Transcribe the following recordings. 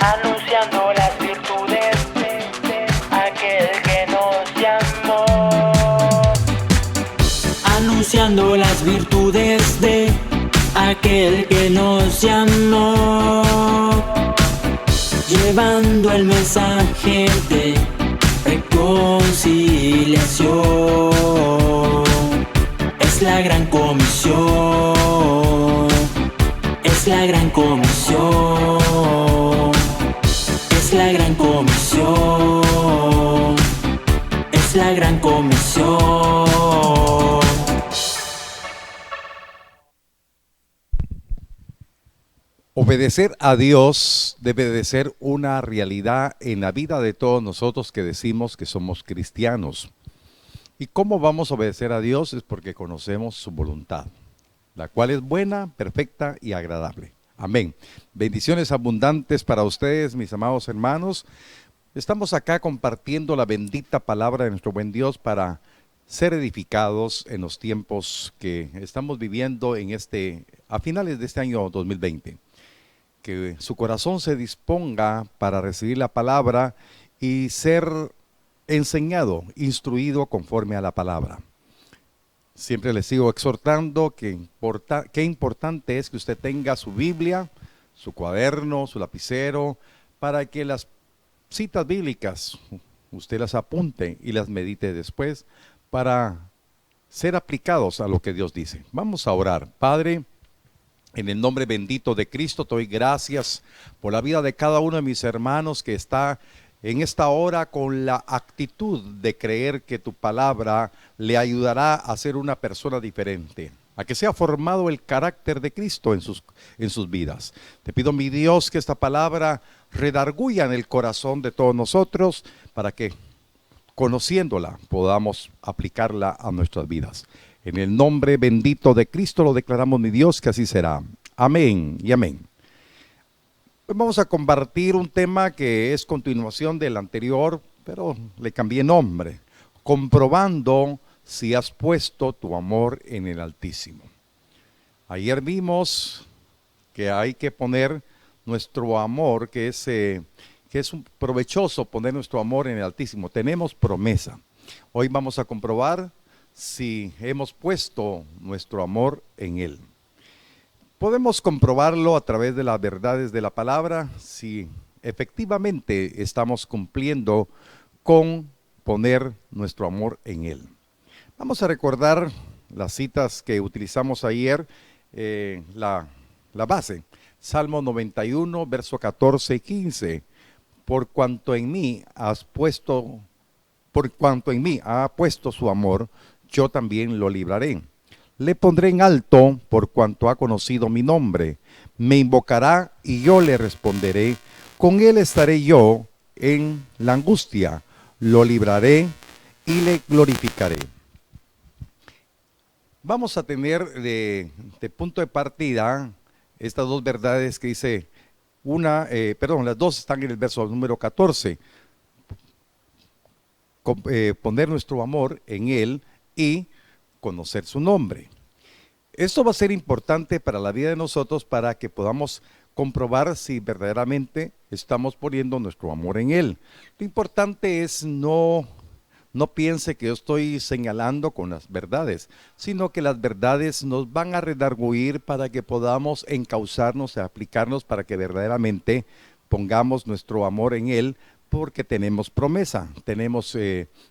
anunciando las virtudes de aquel que nos llamó. Anunciando las virtudes de aquel que nos llamó. Llevando el mensaje de reconciliación. Es la gran comisión. Es la gran comisión. Es la gran comisión. Es la gran comisión. Obedecer a Dios debe de ser una realidad en la vida de todos nosotros que decimos que somos cristianos. ¿Y cómo vamos a obedecer a Dios? Es porque conocemos su voluntad, la cual es buena, perfecta y agradable. Amén. Bendiciones abundantes para ustedes, mis amados hermanos. Estamos acá compartiendo la bendita palabra de nuestro buen Dios para ser edificados en los tiempos que estamos viviendo a finales de este año 2020. Que su corazón se disponga para recibir la palabra y ser enseñado, instruido conforme a la palabra. Siempre les sigo exhortando que qué importante es que usted tenga su Biblia, su cuaderno, su lapicero, para que las citas bíblicas usted las apunte y las medite después para ser aplicados a lo que Dios dice. Vamos a orar. Padre, en el nombre bendito de Cristo, te doy gracias por la vida de cada uno de mis hermanos que está en esta hora con la actitud de creer que tu palabra le ayudará a ser una persona diferente, a que sea formado el carácter de Cristo en sus vidas. Te pido, mi Dios, que esta palabra redarguya en el corazón de todos nosotros para que, conociéndola, podamos aplicarla a nuestras vidas. En el nombre bendito de Cristo lo declaramos, mi Dios, que así será. Amén y amén. Hoy vamos a compartir un tema que es continuación del anterior, pero le cambié nombre. Comprobando si has puesto tu amor en el Altísimo. Ayer vimos que hay que poner nuestro amor, que es un provechoso poner nuestro amor en el Altísimo. Tenemos promesa. Hoy vamos a comprobar si hemos puesto nuestro amor en Él. Podemos comprobarlo a través de las verdades de la palabra, si efectivamente estamos cumpliendo con poner nuestro amor en Él. Vamos a recordar las citas que utilizamos ayer, la base, Salmo 91, verso 14 y 15. Por cuanto en mí ha puesto su amor, yo también lo libraré. Le pondré en alto por cuanto ha conocido mi nombre. Me invocará y yo le responderé. Con él estaré yo en la angustia. Lo libraré y le glorificaré. Vamos a tener de punto de partida estas dos verdades que dice las dos están en el verso número 14. Poner nuestro amor en Él y conocer su nombre. Esto va a ser importante para la vida de nosotros para que podamos comprobar si verdaderamente estamos poniendo nuestro amor en Él. Lo importante es no piense que yo estoy señalando con las verdades, sino que las verdades nos van a redarguir para que podamos encauzarnos, aplicarnos para que verdaderamente pongamos nuestro amor en Él, porque tenemos promesa, tenemos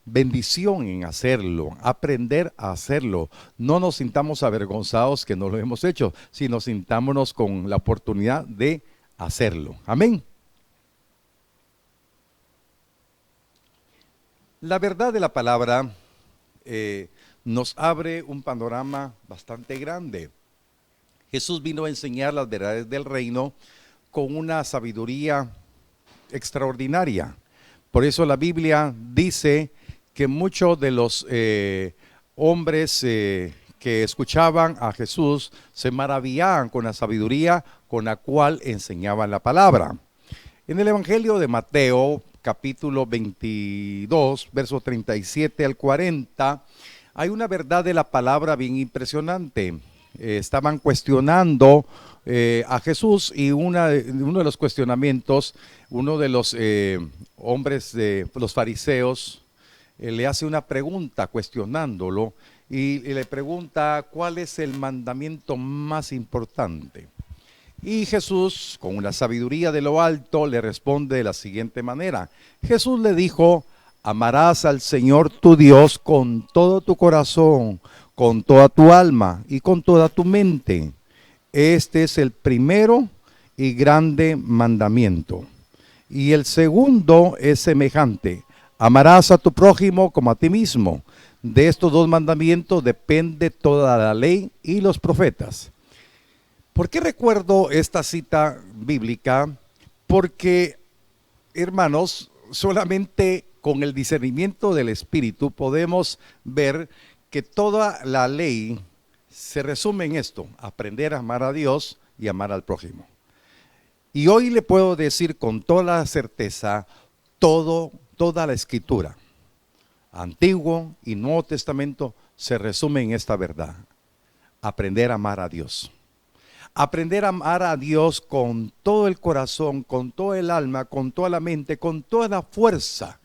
bendición en hacerlo, aprender a hacerlo. No nos sintamos avergonzados que no lo hemos hecho, sino sintámonos con la oportunidad de hacerlo. Amén. La verdad de la palabra nos abre un panorama bastante grande. Jesús vino a enseñar las verdades del reino con una sabiduría extraordinaria. Por eso la Biblia dice que muchos de los hombres que escuchaban a Jesús se maravillaban con la sabiduría con la cual enseñaban la palabra. En el Evangelio de Mateo, capítulo 22, versos 37 al 40, hay una verdad de la palabra bien impresionante. estaban cuestionando a Jesús, y uno de los cuestionamientos, uno de los hombres de los fariseos le hace una pregunta cuestionándolo, y le pregunta cuál es el mandamiento más importante. Y Jesús, con una sabiduría de lo alto, le responde de la siguiente manera. Jesús le dijo: amarás al Señor tu Dios con todo tu corazón, con toda tu alma y con toda tu mente. Este es el primero y grande mandamiento. Y el segundo es semejante: amarás a tu prójimo como a ti mismo. De estos dos mandamientos depende toda la ley y los profetas. ¿Por qué recuerdo esta cita bíblica? Porque, hermanos, solamente con el discernimiento del Espíritu podemos ver que toda la ley se resume en esto: aprender a amar a Dios y amar al prójimo. Y hoy le puedo decir con toda la certeza, toda la Escritura, Antiguo y Nuevo Testamento, se resume en esta verdad: aprender a amar a Dios. Aprender a amar a Dios con todo el corazón, con todo el alma, con toda la mente, con toda la fuerza.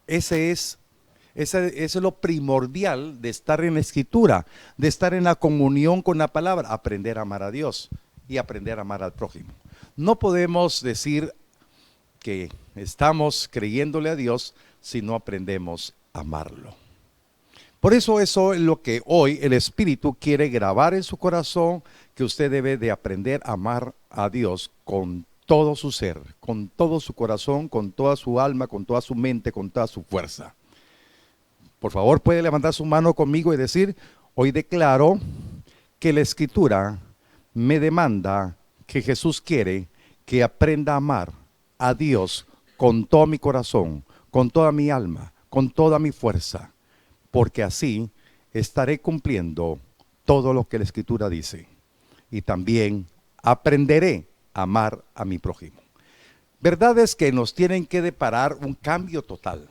Ese es lo primordial de estar en la Escritura, de estar en la comunión con la palabra. Aprender a amar a Dios y aprender a amar al prójimo. No podemos decir que estamos creyéndole a Dios si no aprendemos a amarlo. Por eso es lo que hoy el Espíritu quiere grabar en su corazón, que usted debe de aprender a amar a Dios con todo su ser, con todo su corazón, con toda su alma, con toda su mente, con toda su fuerza. Por favor, puede levantar su mano conmigo y decir: hoy declaro que la Escritura me demanda, que Jesús quiere que aprenda a amar a Dios con todo mi corazón, con toda mi alma, con toda mi fuerza, porque así estaré cumpliendo todo lo que la Escritura dice, y también aprenderé a amar a mi prójimo. Verdad es que nos tienen que deparar un cambio total,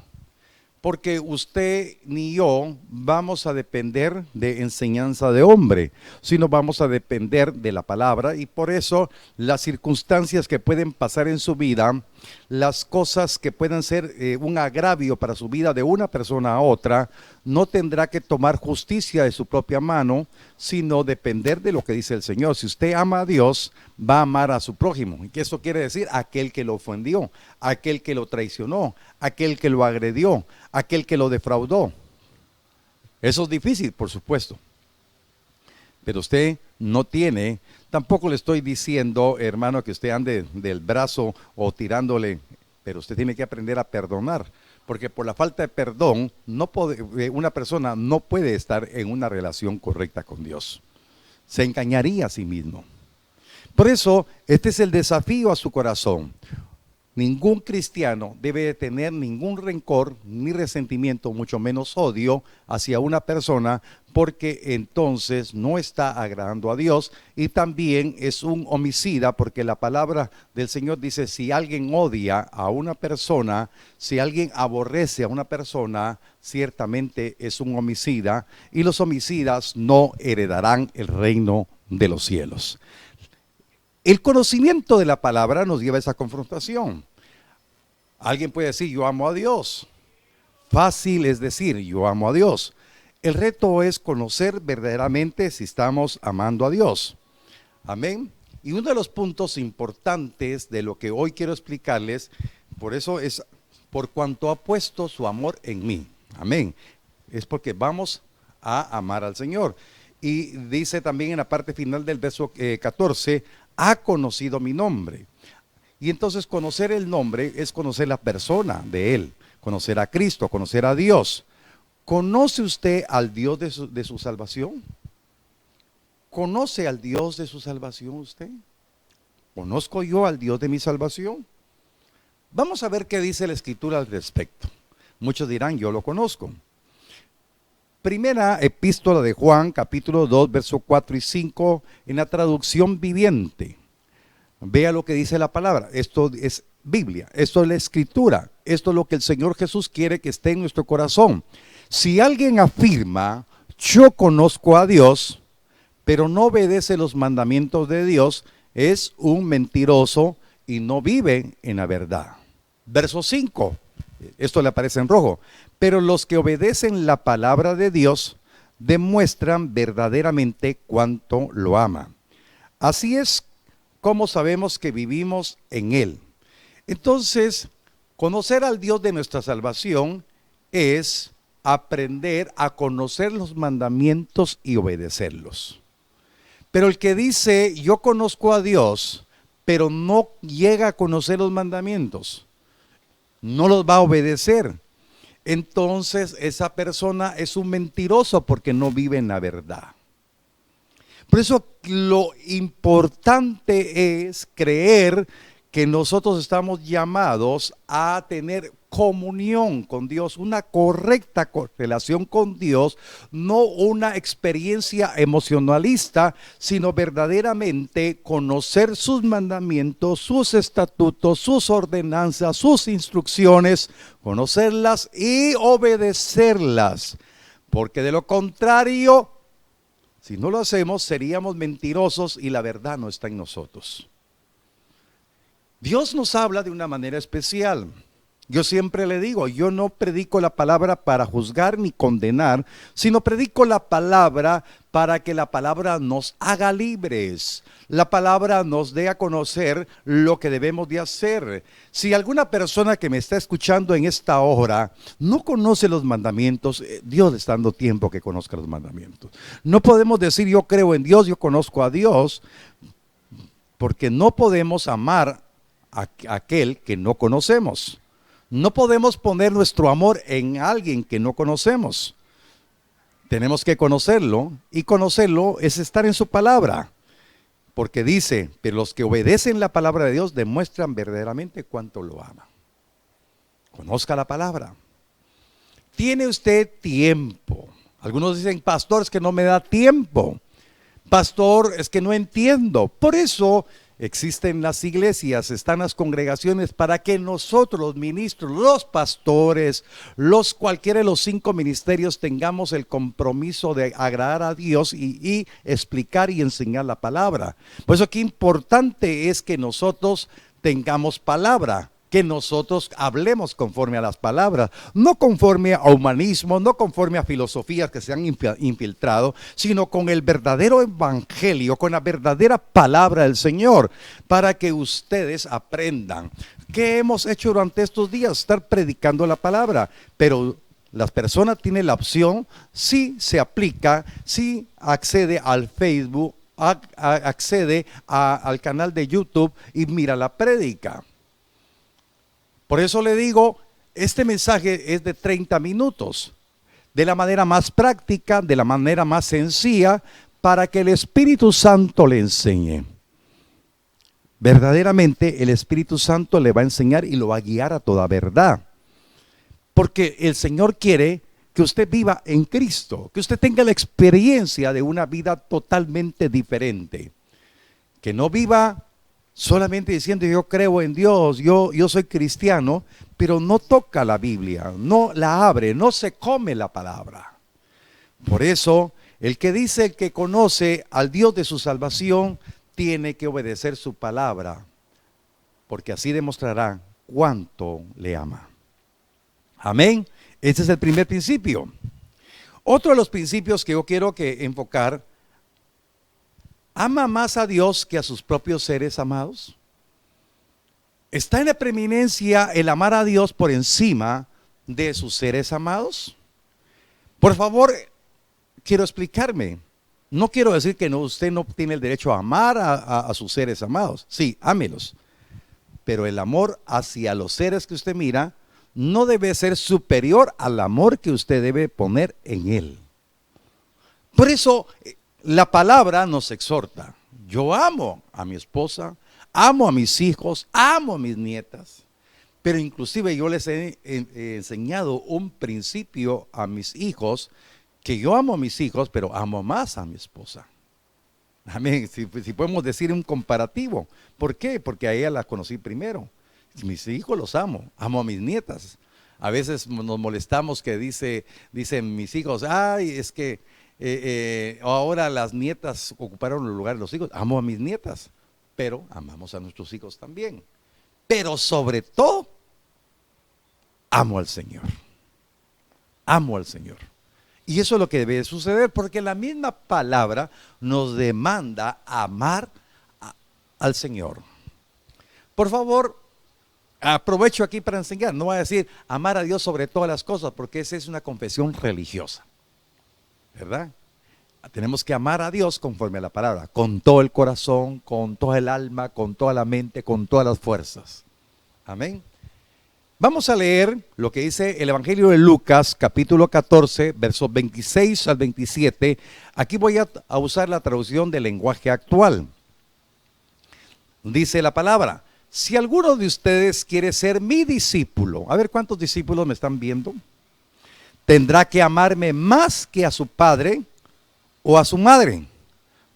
porque usted ni yo vamos a depender de enseñanza de hombre, sino vamos a depender de la palabra. Y por eso las circunstancias que pueden pasar en su vida, las cosas que puedan ser un agravio para su vida de una persona a otra, no tendrá que tomar justicia de su propia mano, sino depender de lo que dice el Señor. Si usted ama a Dios, va a amar a su prójimo. ¿Y qué eso quiere decir? Aquel que lo ofendió, aquel que lo traicionó, aquel que lo agredió, aquel que lo defraudó. Eso es difícil, por supuesto. Pero usted no tiene, tampoco le estoy diciendo, hermano, que usted ande del brazo o tirándole, pero usted tiene que aprender a perdonar, porque por la falta de perdón, una persona no puede estar en una relación correcta con Dios. Se engañaría a sí mismo. Por eso, este es el desafío a su corazón. Ningún cristiano debe de tener ningún rencor ni resentimiento, mucho menos odio hacia una persona, porque entonces no está agradando a Dios, y también es un homicida, porque la palabra del Señor dice: si alguien odia a una persona, si alguien aborrece a una persona, ciertamente es un homicida, y los homicidas no heredarán el reino de los cielos. El conocimiento de la palabra nos lleva a esa confrontación. Alguien puede decir: yo amo a Dios. Fácil es decir: yo amo a Dios. El reto es conocer verdaderamente si estamos amando a Dios. Amén. Y uno de los puntos importantes de lo que hoy quiero explicarles, por eso es: por cuanto ha puesto su amor en mí. Amén. Es porque vamos a amar al Señor. Y dice también en la parte final del verso 14: ha conocido mi nombre. Y entonces conocer el nombre es conocer la persona de Él, conocer a Cristo, conocer a Dios. ¿Conoce usted al Dios de su salvación? ¿Conoce al Dios de su salvación usted? ¿Conozco yo al Dios de mi salvación? Vamos a ver qué dice la Escritura al respecto. Muchos dirán: yo lo conozco. Primera epístola de Juan, capítulo 2, versos 4 y 5, en la traducción viviente. Vea lo que dice la palabra. Esto es Biblia, esto es la Escritura, esto es lo que el Señor Jesús quiere que esté en nuestro corazón. Si alguien afirma: yo conozco a Dios, pero no obedece los mandamientos de Dios, es un mentiroso y no vive en la verdad. Verso 5, esto le aparece en rojo. Pero los que obedecen la palabra de Dios demuestran verdaderamente cuánto lo aman. Así es como sabemos que vivimos en Él. Entonces, conocer al Dios de nuestra salvación es aprender a conocer los mandamientos y obedecerlos. Pero el que dice, yo conozco a Dios, pero no llega a conocer los mandamientos, no los va a obedecer. Entonces esa persona es un mentiroso porque no vive en la verdad. Por eso lo importante es creer que nosotros estamos llamados a tener comunión con Dios, una correcta relación con Dios, no una experiencia emocionalista, sino verdaderamente conocer sus mandamientos, sus estatutos, sus ordenanzas, sus instrucciones, conocerlas y obedecerlas, porque de lo contrario, si no lo hacemos, seríamos mentirosos y la verdad no está en nosotros. Dios nos habla de una manera especial. Yo siempre le digo, yo no predico la palabra para juzgar ni condenar, sino predico la palabra para que la palabra nos haga libres. La palabra nos dé a conocer lo que debemos de hacer. Si alguna persona que me está escuchando en esta hora no conoce los mandamientos, Dios le está dando tiempo que conozca los mandamientos. No podemos decir yo creo en Dios, yo conozco a Dios, porque no podemos amar a aquel que no conocemos. No podemos poner nuestro amor en alguien que no conocemos. Tenemos que conocerlo, y conocerlo es estar en su palabra. Porque dice, pero los que obedecen la palabra de Dios demuestran verdaderamente cuánto lo aman. Conozca la palabra. ¿Tiene usted tiempo? Algunos dicen, pastor, es que no me da tiempo. Pastor, es que no entiendo. Por eso existen las iglesias, están las congregaciones para que nosotros, los ministros, los pastores, cualquiera de los 5 ministerios tengamos el compromiso de agradar a Dios y explicar y enseñar la palabra. Por eso qué importante es que nosotros tengamos palabra, que nosotros hablemos conforme a las palabras, no conforme a humanismo, no conforme a filosofías que se han infiltrado, sino con el verdadero evangelio, con la verdadera palabra del Señor, para que ustedes aprendan. ¿Qué hemos hecho durante estos días? Estar predicando la palabra, pero las personas tienen la opción, si se aplica, si accede al Facebook, accede al canal de YouTube y mira la prédica. Por eso le digo, este mensaje es de 30 minutos, de la manera más práctica, de la manera más sencilla, para que el Espíritu Santo le enseñe. Verdaderamente el Espíritu Santo le va a enseñar y lo va a guiar a toda verdad. Porque el Señor quiere que usted viva en Cristo, que usted tenga la experiencia de una vida totalmente diferente. Que no viva solamente diciendo yo creo en Dios, yo soy cristiano, pero no toca la Biblia, no la abre, no se come la palabra. Por eso, el que dice que conoce al Dios de su salvación, tiene que obedecer su palabra, porque así demostrará cuánto le ama. Amén. Este es el primer principio. Otro de los principios que yo quiero enfocar: ¿ama más a Dios que a sus propios seres amados? ¿Está en la preeminencia el amar a Dios por encima de sus seres amados? Por favor, quiero explicarme. No quiero decir que usted no tiene el derecho a amar a sus seres amados. Sí, ámelos. Pero el amor hacia los seres que usted mira no debe ser superior al amor que usted debe poner en él. Por eso la palabra nos exhorta. Yo amo a mi esposa, amo a mis hijos, amo a mis nietas. Pero inclusive yo les he enseñado un principio a mis hijos, que yo amo a mis hijos, pero amo más a mi esposa. Amén. Si podemos decir un comparativo. ¿Por qué? Porque a ella la conocí primero. Mis hijos los amo a mis nietas. A veces nos molestamos que dicen mis hijos, ay, es que ahora las nietas ocuparon el lugar de los hijos. Amo a mis nietas, pero amamos a nuestros hijos también. Pero sobre todo, amo al Señor. Amo al Señor. Y eso es lo que debe suceder, porque la misma palabra nos demanda amar al Señor. Por favor, aprovecho aquí para enseñar. No voy a decir amar a Dios sobre todas las cosas, porque esa es una confesión religiosa, ¿verdad? Tenemos que amar a Dios conforme a la palabra, con todo el corazón, con toda el alma, con toda la mente, con todas las fuerzas. Amén. Vamos a leer lo que dice el Evangelio de Lucas, capítulo 14, versos 26 al 27. Aquí voy a usar la traducción del lenguaje actual. Dice la palabra: si alguno de ustedes quiere ser mi discípulo, a ver cuántos discípulos me están viendo, tendrá que amarme más que a su padre o a su madre,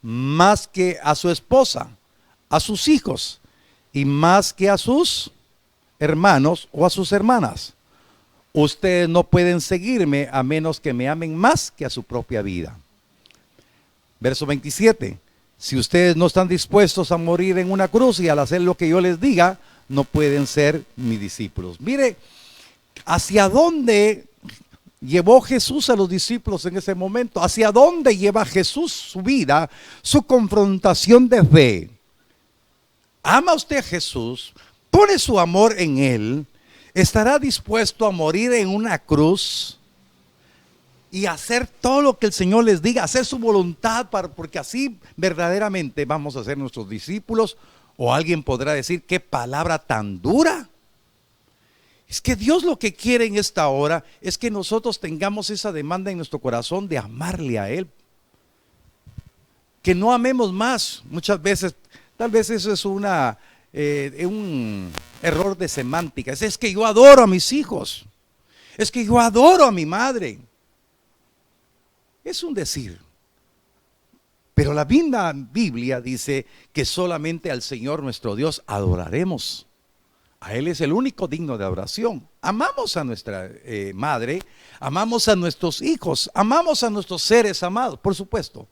más que a su esposa, a sus hijos y más que a sus hermanos o a sus hermanas. Ustedes no pueden seguirme a menos que me amen más que a su propia vida. Verso 27. Si ustedes no están dispuestos a morir en una cruz y al hacer lo que yo les diga, no pueden ser mis discípulos. Mire, ¿hacia dónde llevó Jesús a los discípulos en ese momento? ¿Hacia dónde lleva Jesús su vida, su confrontación de fe? ¿Ama usted a Jesús? ¿Pone su amor en Él? ¿Estará dispuesto a morir en una cruz y hacer todo lo que el Señor les diga, hacer su voluntad, porque así verdaderamente vamos a ser nuestros discípulos? O alguien podrá decir: qué palabra tan dura. Es que Dios lo que quiere en esta hora es que nosotros tengamos esa demanda en nuestro corazón de amarle a Él. Que no amemos más. Muchas veces, tal vez eso es un error de semántica. Es que yo adoro a mis hijos. Es que yo adoro a mi madre. Es un decir. Pero la misma Biblia dice que solamente al Señor nuestro Dios adoraremos. A Él es el único digno de adoración. Amamos a nuestra madre, amamos a nuestros hijos, amamos a nuestros seres amados, por supuesto.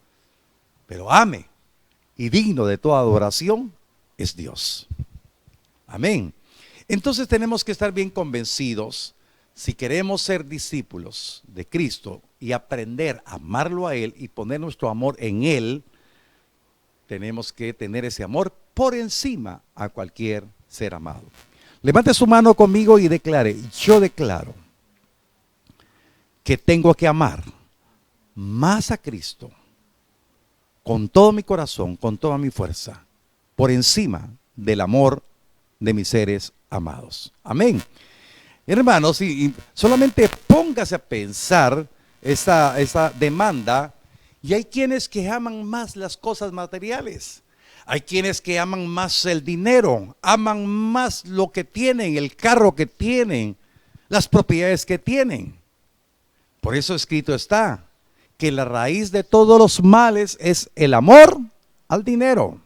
Pero ame y digno de toda adoración es Dios. Amén. Entonces tenemos que estar bien convencidos, si queremos ser discípulos de Cristo y aprender a amarlo a Él y poner nuestro amor en Él, tenemos que tener ese amor por encima a cualquier ser amado. Levante su mano conmigo y declare: yo declaro que tengo que amar más a Cristo con todo mi corazón, con toda mi fuerza, por encima del amor de mis seres amados. Amén. Hermanos, y solamente póngase a pensar esa demanda. Y hay quienes que aman más las cosas materiales. Hay quienes que aman más el dinero, aman más lo que tienen, el carro que tienen, las propiedades que tienen. Por eso escrito está que la raíz de todos los males es el amor al dinero.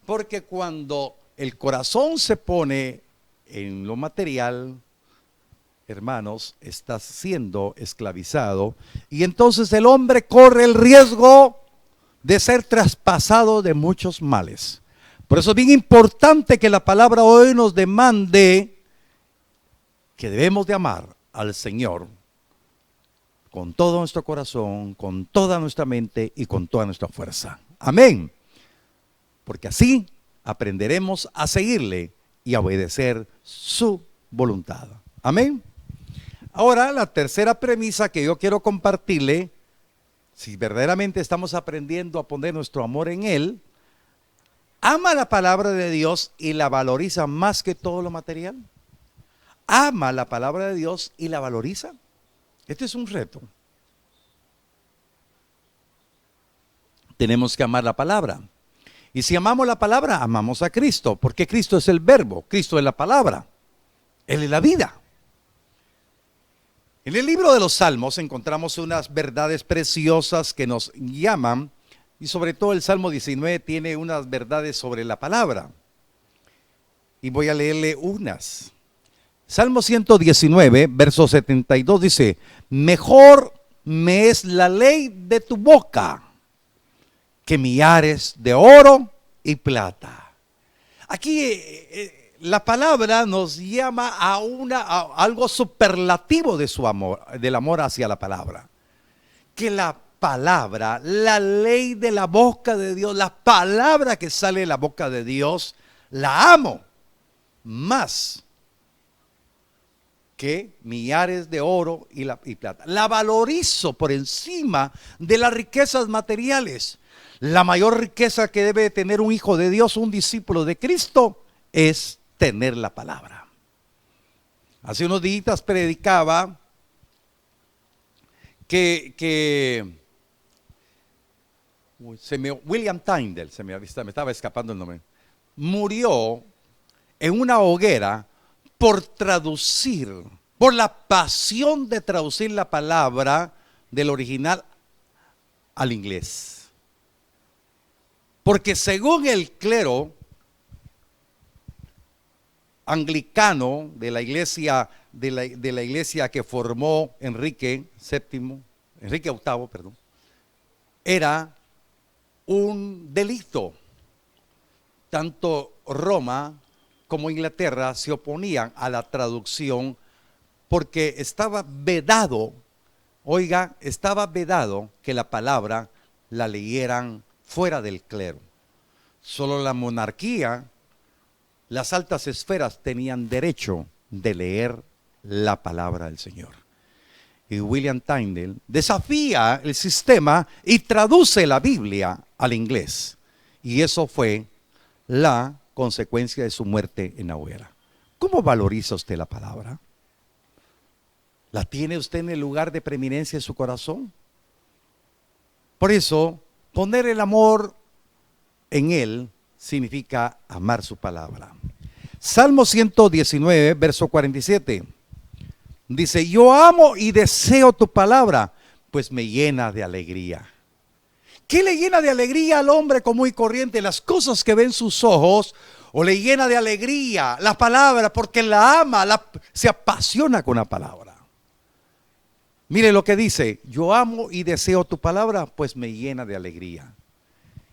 Porque cuando el corazón se pone en lo material, hermanos, está siendo esclavizado, y entonces el hombre corre el riesgo de ser traspasado de muchos males. Por eso es bien importante que la palabra hoy nos demande que debemos de amar al Señor con todo nuestro corazón, con toda nuestra mente y con toda nuestra fuerza. Amén. Porque así aprenderemos a seguirle y a obedecer su voluntad. Amén. Ahora, la tercera premisa que yo quiero compartirle, si verdaderamente estamos aprendiendo a poner nuestro amor en Él, ama la palabra de Dios y la valoriza más que todo lo material. Ama la palabra de Dios y la valoriza. Este es un reto. Tenemos que amar la palabra. Y si amamos la palabra, amamos a Cristo, porque Cristo es el verbo, Cristo es la palabra, Él es la vida. En el libro de los Salmos encontramos unas verdades preciosas que nos llaman, y sobre todo el Salmo 19 tiene unas verdades sobre la palabra. Y voy a leerle unas. Salmo 119, verso 72 dice: mejor me es la ley de tu boca, que millares de oro y plata. Aquí la palabra nos llama a algo superlativo de su amor, del amor hacia la palabra. Que la palabra, la ley de la boca de Dios, la palabra que sale de la boca de Dios, la amo más que millares de oro y plata. La valorizo por encima de las riquezas materiales. La mayor riqueza que debe tener un hijo de Dios, un discípulo de Cristo, es tener la palabra. Hace unos días predicaba William Tyndale, me estaba escapando el nombre, murió en una hoguera por traducir, por la pasión de traducir la palabra del original al inglés. Porque según el clero anglicano de la iglesia que formó Enrique VIII, perdón, era un delito. Tanto Roma como Inglaterra se oponían a la traducción porque estaba vedado, estaba vedado que la palabra la leyeran fuera del clero. Solo la monarquía, las altas esferas tenían derecho de leer la palabra del Señor. Y William Tyndale desafía el sistema y traduce la Biblia al inglés. Y eso fue la consecuencia de su muerte en la hoguera. ¿Cómo valoriza usted la palabra? ¿La tiene usted en el lugar de preeminencia en su corazón? Por eso, poner el amor en él significa amar su palabra. Salmo 119, verso 47. Dice, yo amo y deseo tu palabra, pues me llena de alegría. ¿Qué le llena de alegría al hombre común y corriente? Las cosas que ven sus ojos, o le llena de alegría la palabra porque la ama, se apasiona con la palabra. Mire lo que dice, yo amo y deseo tu palabra, pues me llena de alegría.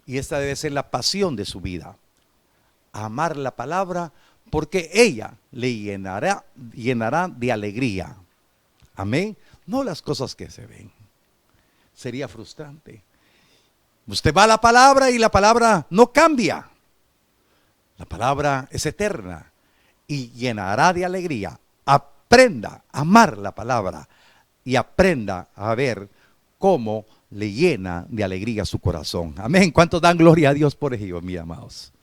Y esta debe ser la pasión de su vida. Amar la palabra porque ella le llenará de alegría. Amén. No las cosas que se ven. Sería frustrante. Usted va a la palabra y la palabra no cambia. La palabra es eterna y llenará de alegría. Aprenda a amar la palabra y aprenda a ver cómo le llena de alegría su corazón. Amén. ¿Cuántos dan gloria a Dios por ello, mis amados?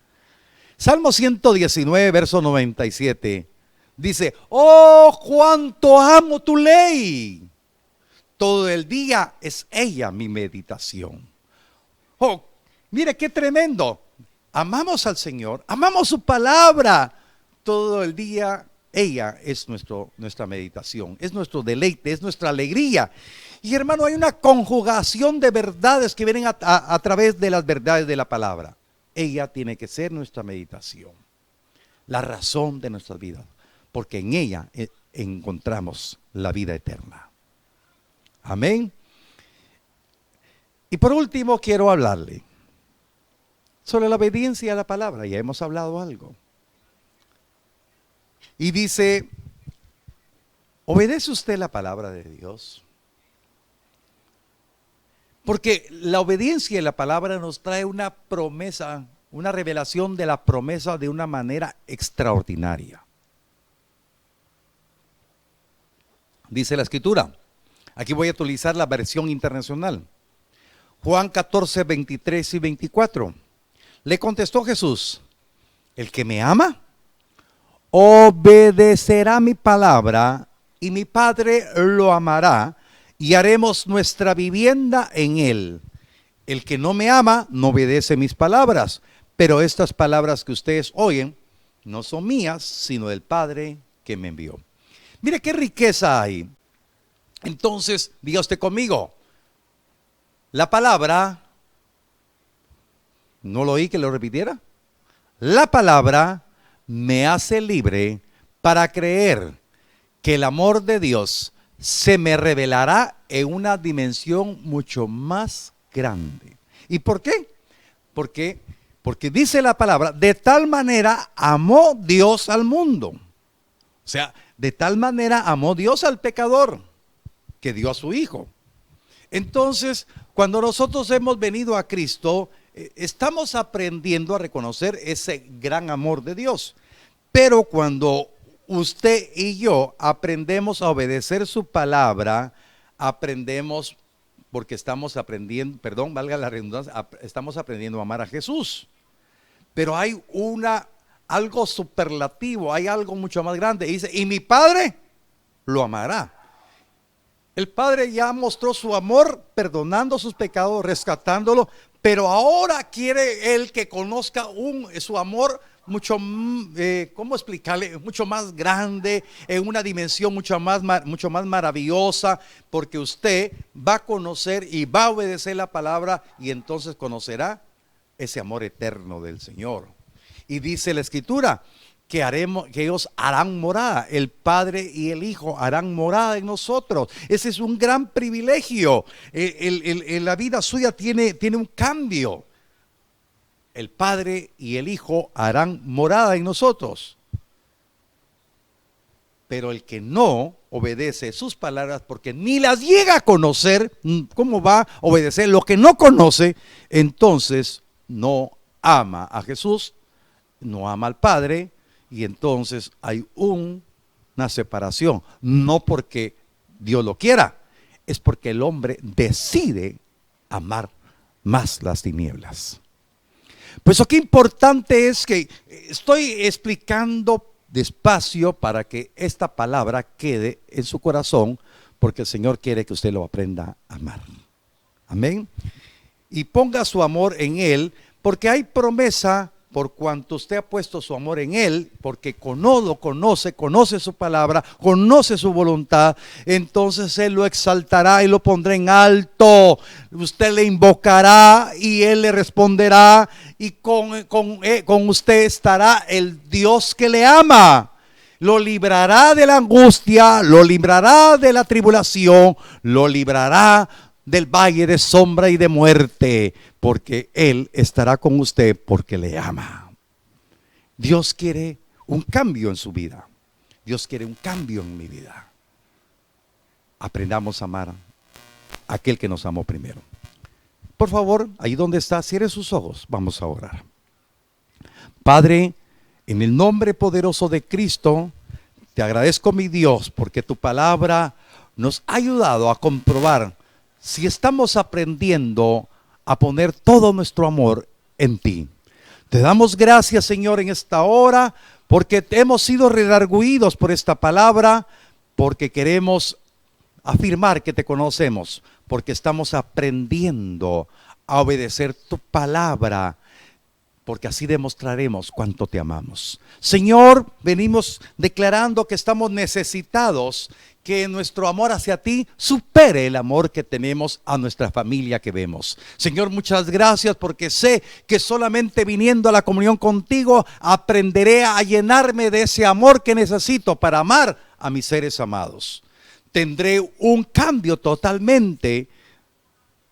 Salmo 119, verso 97, dice, oh, cuánto amo tu ley. Todo el día es ella mi meditación. Oh, mire qué tremendo. Amamos al Señor, amamos su palabra. Todo el día ella es nuestra meditación, es nuestro deleite, es nuestra alegría. Y hermano, hay una conjugación de verdades que vienen a través de las verdades de la palabra. Ella tiene que ser nuestra meditación, la razón de nuestras vidas, porque en ella encontramos la vida eterna. Amén. Y por último quiero hablarle sobre la obediencia a la palabra. Ya hemos hablado algo. Y dice, ¿obedece usted la palabra de Dios? Porque la obediencia a la palabra nos trae una promesa, una revelación de la promesa de una manera extraordinaria. Dice la Escritura, aquí voy a utilizar la versión internacional. Juan 14, 23 y 24. Le contestó Jesús, el que me ama, obedecerá mi palabra y mi Padre lo amará y haremos nuestra vivienda en él. El que no me ama no obedece mis palabras, pero estas palabras que ustedes oyen no son mías, sino del Padre que me envió. Mire qué riqueza hay. Entonces, diga usted conmigo, la palabra, ¿no lo oí que lo repitiera? La palabra me hace libre para creer que el amor de Dios se me revelará en una dimensión mucho más grande. ¿Y por qué? Porque dice la palabra, de tal manera amó Dios al mundo. O sea, de tal manera amó Dios al pecador, que dio a su Hijo. Entonces, cuando nosotros hemos venido a Cristo, estamos aprendiendo a reconocer ese gran amor de Dios. Pero cuando usted y yo aprendemos a obedecer su palabra, aprendemos, porque estamos aprendiendo, perdón, valga la redundancia, estamos aprendiendo a amar a Jesús. Pero hay algo superlativo, hay algo mucho más grande. Dice, y mi Padre lo amará. El Padre ya mostró su amor perdonando sus pecados, rescatándolo, pero ahora quiere Él que conozca su amor mucho, ¿cómo explicarle? Mucho más grande, en una dimensión mucho más maravillosa, porque usted va a conocer y va a obedecer la palabra y entonces conocerá ese amor eterno del Señor. Y dice la Escritura que ellos harán morada, el Padre y el Hijo harán morada en nosotros. Ese es un gran privilegio. La vida suya tiene un cambio. El Padre y el Hijo harán morada en nosotros. Pero el que no obedece sus palabras, porque ni las llega a conocer, ¿cómo va a obedecer lo que no conoce? Entonces no ama a Jesús, no ama al Padre, y entonces hay una separación. No porque Dios lo quiera, es porque el hombre decide amar más las tinieblas. Pues lo que importante es que estoy explicando despacio para que esta palabra quede en su corazón, porque el Señor quiere que usted lo aprenda a amar. Amén. Y ponga su amor en Él, porque hay promesa por cuanto usted ha puesto su amor en Él, porque lo conoce su palabra, conoce su voluntad, entonces Él lo exaltará y lo pondrá en alto. Usted le invocará y Él le responderá, y con usted estará el Dios que le ama. Lo librará de la angustia, lo librará de la tribulación, lo librará del valle de sombra y de muerte, porque Él estará con usted porque le ama. Dios quiere un cambio en su vida. Dios quiere un cambio en mi vida. Aprendamos a amar a aquel que nos amó primero. Por favor, ahí donde está, cierre sus ojos. Vamos a orar. Padre, en el nombre poderoso de Cristo, te agradezco, mi Dios, porque tu palabra nos ha ayudado a comprobar si estamos aprendiendo a poner todo nuestro amor en ti. Te damos gracias, Señor, en esta hora, porque hemos sido redargüidos por esta palabra, porque queremos afirmar que te conocemos, porque estamos aprendiendo a obedecer tu palabra, porque así demostraremos cuánto te amamos. Señor, venimos declarando que estamos necesitados, que nuestro amor hacia ti supere el amor que tenemos a nuestra familia que vemos. Señor, muchas gracias, porque sé que solamente viniendo a la comunión contigo aprenderé a llenarme de ese amor que necesito para amar a mis seres amados. Tendré un cambio totalmente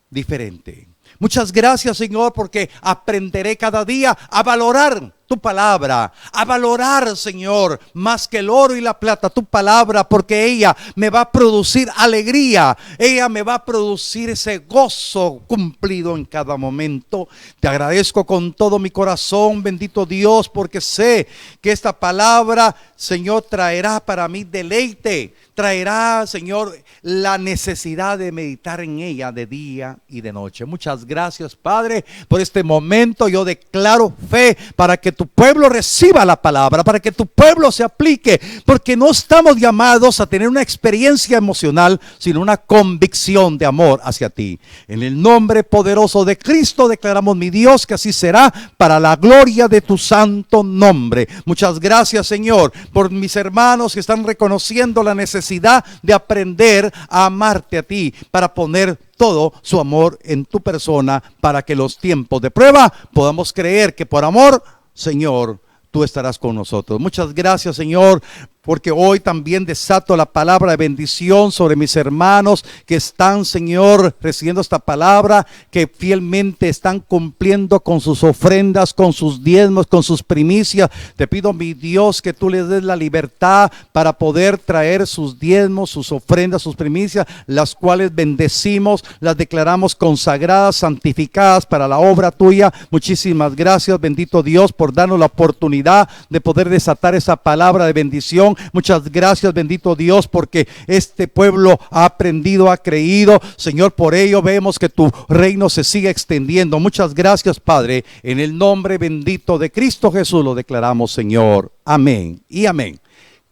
diferente. Muchas gracias, Señor, porque aprenderé cada día a valorar tu palabra, a valorar, Señor, más que el oro y la plata, tu palabra, porque ella me va a producir alegría, ella me va a producir ese gozo cumplido en cada momento. Te agradezco con todo mi corazón, bendito Dios, porque sé que esta palabra, Señor, traerá para mí deleite, traerá, Señor, la necesidad de meditar en ella de día y de noche. Muchas gracias, Padre, por este momento. Yo declaro fe para que tu pueblo reciba la palabra, para que tu pueblo se aplique, porque no estamos llamados a tener una experiencia emocional, sino una convicción de amor hacia ti. En el nombre poderoso de Cristo declaramos, mi Dios, que así será, para la gloria de tu santo nombre. Muchas gracias, Señor, por mis hermanos que están reconociendo la necesidad de aprender a amarte a ti, para poner todo su amor en tu persona, para que los tiempos de prueba podamos creer que por amor, Señor, tú estarás con nosotros. Muchas gracias, Señor, porque hoy también desato la palabra de bendición sobre mis hermanos que están, Señor, recibiendo esta palabra, que fielmente están cumpliendo con sus ofrendas, con sus diezmos, con sus primicias. Te pido, mi Dios, que tú les des la libertad para poder traer sus diezmos, sus ofrendas, sus primicias, las cuales bendecimos, las declaramos consagradas, santificadas para la obra tuya. Muchísimas gracias, bendito Dios, por darnos la oportunidad de poder desatar esa palabra de bendición. Muchas gracias, bendito Dios, porque este pueblo ha aprendido, ha creído. Señor, por ello vemos que tu reino se sigue extendiendo. Muchas gracias, Padre. En el nombre bendito de Cristo Jesús lo declaramos, Señor. Amén y amén.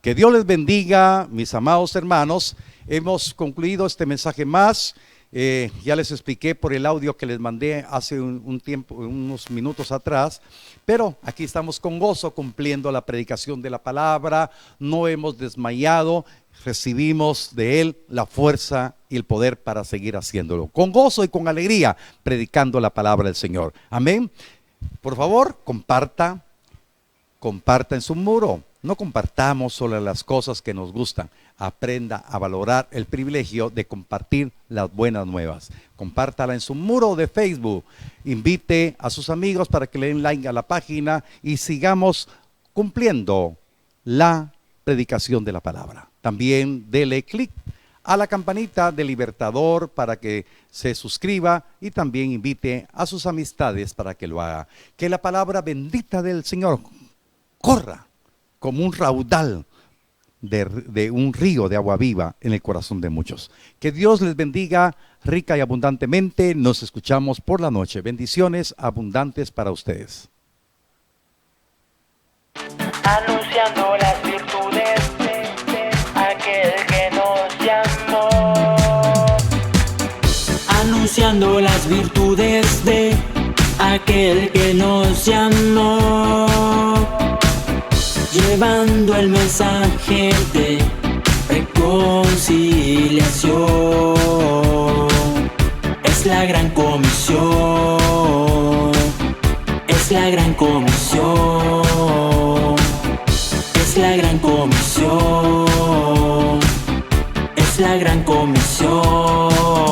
Que Dios les bendiga, mis amados hermanos. Hemos concluido este mensaje más. Ya les expliqué por el audio que les mandé hace un tiempo, unos minutos atrás, pero aquí estamos con gozo cumpliendo la predicación de la palabra. No hemos desmayado, recibimos de Él la fuerza y el poder para seguir haciéndolo, con gozo y con alegría, predicando la palabra del Señor. Amén. Por favor, comparta en su muro. No compartamos solo las cosas que nos gustan. Aprenda a valorar el privilegio de compartir las buenas nuevas. Compártala en su muro de Facebook. Invite a sus amigos para que le den like a la página y sigamos cumpliendo la predicación de la palabra. También dele clic a la campanita del Libertador para que se suscriba y también invite a sus amistades para que lo haga. Que la palabra bendita del Señor corra como un raudal de un río de agua viva en el corazón de muchos. Que Dios les bendiga rica y abundantemente. Nos escuchamos por la noche. Bendiciones abundantes para ustedes. Anunciando las virtudes de aquel que nos llamó. Anunciando las virtudes de aquel que nos llamó. Llevando el mensaje de reconciliación. Es la gran comisión. Es la gran comisión. Es la gran comisión. Es la gran comisión.